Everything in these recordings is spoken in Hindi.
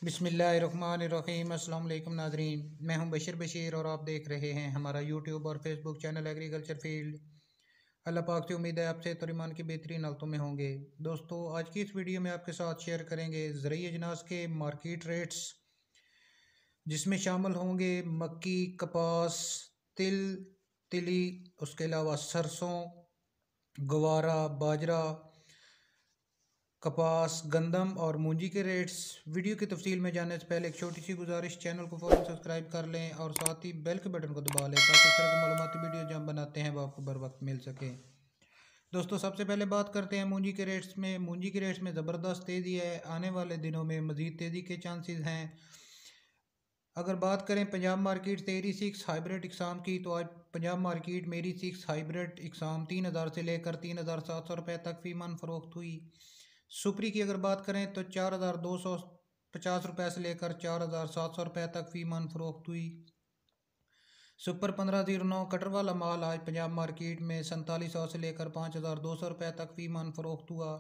बिस्मिल्लाहिर्रहमानिर्रहीम। अस्सलाम वालेकुम नाज़रीन, मैं हूं बशीर और आप देख रहे हैं हमारा यूट्यूब और फेसबुक चैनल एग्रीकल्चर फील्ड। अल्लाह पाक से उम्मीद है आपसे और ईमान की बेहतरीन हालतों में होंगे। दोस्तों, आज की इस वीडियो में आपके साथ शेयर करेंगे ज़रूरी अजनास के मार्केट रेट्स, जिसमें शामिल होंगे मक्की, कपास, तिल, तिली, उसके अलावा सरसों, गवारा, बाजरा, कपास, गंदम और मूंजी के रेट्स। वीडियो की तफसील में जाने से पहले एक छोटी सी गुजारिश, चैनल को फ़ौरन सब्सक्राइब कर लें और साथ ही बेल के बटन को दबा लें ताकि इस तरह की मालूमाती वीडियो जो हम बनाते हैं वो आपको बर वक्त मिल सके। दोस्तों, सबसे पहले बात करते हैं मूंजी के रेट्स में। मूंजी के रेट्स में ज़बरदस्त तेज़ी है, आने वाले दिनों में मज़ीद तेज़ी के चांसेस हैं। अगर बात करें पंजाब मार्केट तेरी 6 हाइब्रिड इकसाम की, तो आज पंजाब मार्केट मेरी 6 हाइब्रिड इकसाम 3000 से लेकर 3700 रुपये तक फ़ी मन फ़रोख्त हुई। सुपरी की अगर बात करें तो 4250 रुपये से लेकर 4700 रुपये तक फ़ी मन फ़रोख्त हुई। सुपर 1509 कटर वाला माल आज पंजाब मार्केट में 4700 से लेकर 5200 रुपये तक फ़ी मन फ़रोख्त हुआ।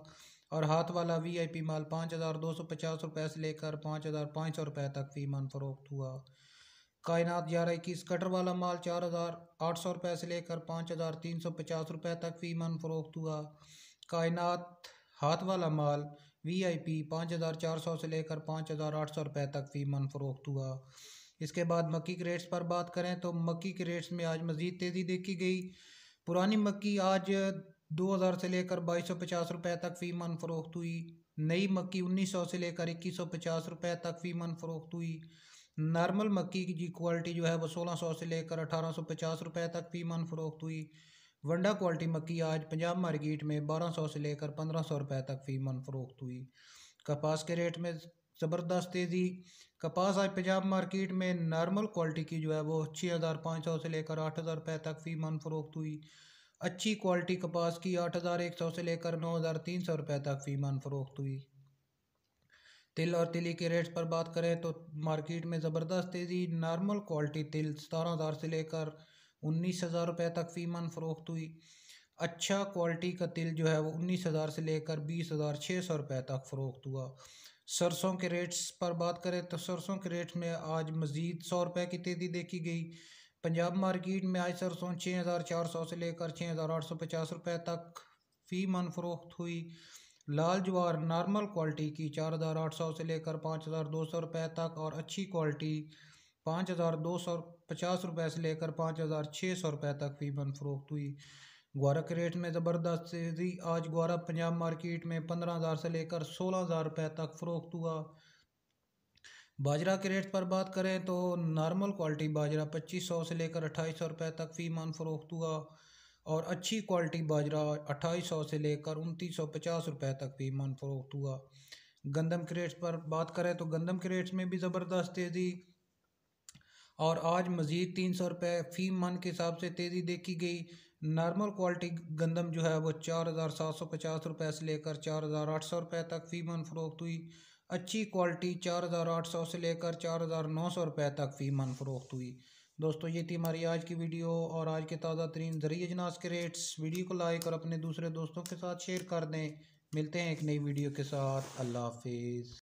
और हाथ वाला VIP माल 5250 रुपये से लेकर 5500 रुपये तक फ़ी मन फ़रोख्त हुआ। कायनात 1121 कटर वाला माल 4800 रुपये से लेकर 5350 रुपये तक फ़ी मन फ़रोख्त हुआ। कायनात हाथ वाला माल VIP 5400 से लेकर 5800 रुपये तक फ़ी मन फ़रोख्त हुआ। इसके बाद मक्की के रेट्स पर बात करें तो मक्की के रेट्स में आज मज़ीद तेज़ी देखी गई। पुरानी मक्की आज 2000 से लेकर 2250 रुपये तक फ़ी मन फ़रोख्त हुई। नई मक्की 1900 से लेकर 2150 रुपये तक फ़ी मन फ़रोख्त हुई। नॉर्मल मक्की की क्वालिटी जो है वो 1600 से लेकर 1850 रुपये तक फ़ी मन फ़रोख्त हुई। वंडा क्वालिटी मक्की आज पंजाब मार्केट में 1200 से लेकर 1500 रुपये तक फ़ी मन फ़रोख्त हुई। कपास के रेट में ज़बरदस्त तेज़ी। कपास आज पंजाब मार्केट में नॉर्मल क्वालिटी की जो है वो 6500 से लेकर 8000 रुपये तक फ़ी मन फ़रोख्त हुई। अच्छी क्वालिटी कपास की 8100 से लेकर 9300 रुपये तक फ़ी मन फ़रोख्त हुई। तिल और तिली के रेट्स पर बात करें तो मार्केट में ज़बरदस्त तेज़ी। नॉर्मल क्वालिटी तिल 17000 से लेकर 19000 रुपये तक फ़ी मन फ़रोख्त हुई। अच्छा क्वालिटी का तिल जो है वो 19000 से लेकर 20600 रुपये तक फ़रोख्त हुआ। सरसों के रेट्स पर बात करें तो सरसों के रेट्स में आज मज़ीद 100 रुपये की तेज़ी देखी गई। पंजाब मार्केट में आज सरसों 6400 से लेकर 6850 रुपये तक फ़ी मन फ़रोख्त हुई। लाल ज्वार नॉर्मल क्वालिटी की 4800 से लेकर 5200 रुपये तक और अच्छी क्वालिटी 5250 रुपये से लेकर 5600 रुपये तक फ़ी मन फ़रोख्त हुई। ग्वारा के रेट में ज़बरदस्त तेज़ी। आज ग्वारा पंजाब मार्केट में 15000 से लेकर 16000 रुपये तक फ़रोख्त हुआ। बाजरा के रेट पर बात करें तो नॉर्मल क्वालिटी बाजरा 2500 से लेकर 2800 रुपये तक फ़ी मन फ़रोख्त हुआ। और अच्छी क्वालिटी बाजरा 2800 से लेकर 2950 रुपये तक फ़ी मन फ़रोख्त हुआ। गंदम के रेट्स पर बात करें तो गंदम के रेट्स में भी ज़बरदस्त तेज़ी और आज मज़ीद 300 रुपये फ़ी मन के हिसाब से तेज़ी देखी गई। नॉर्मल क्वालिटी गंदम जो है वो 4750 रुपये से लेकर 4800 रुपये तक फ़ी मन फ़रोख्त हुई। अच्छी क्वालिटी 4800 से लेकर 4900 रुपये तक फ़ी मन फ़रोख्त हुई। दोस्तों, ये थी हमारी आज की वीडियो और आज के ताज़ा तरीन ज़रूरी अजनास के रेट्स। वीडियो को लाइक और अपने दूसरे दोस्तों के साथ शेयर कर दें। मिलते हैं एक नई वीडियो के साथ। अल्लाह हाफिज़।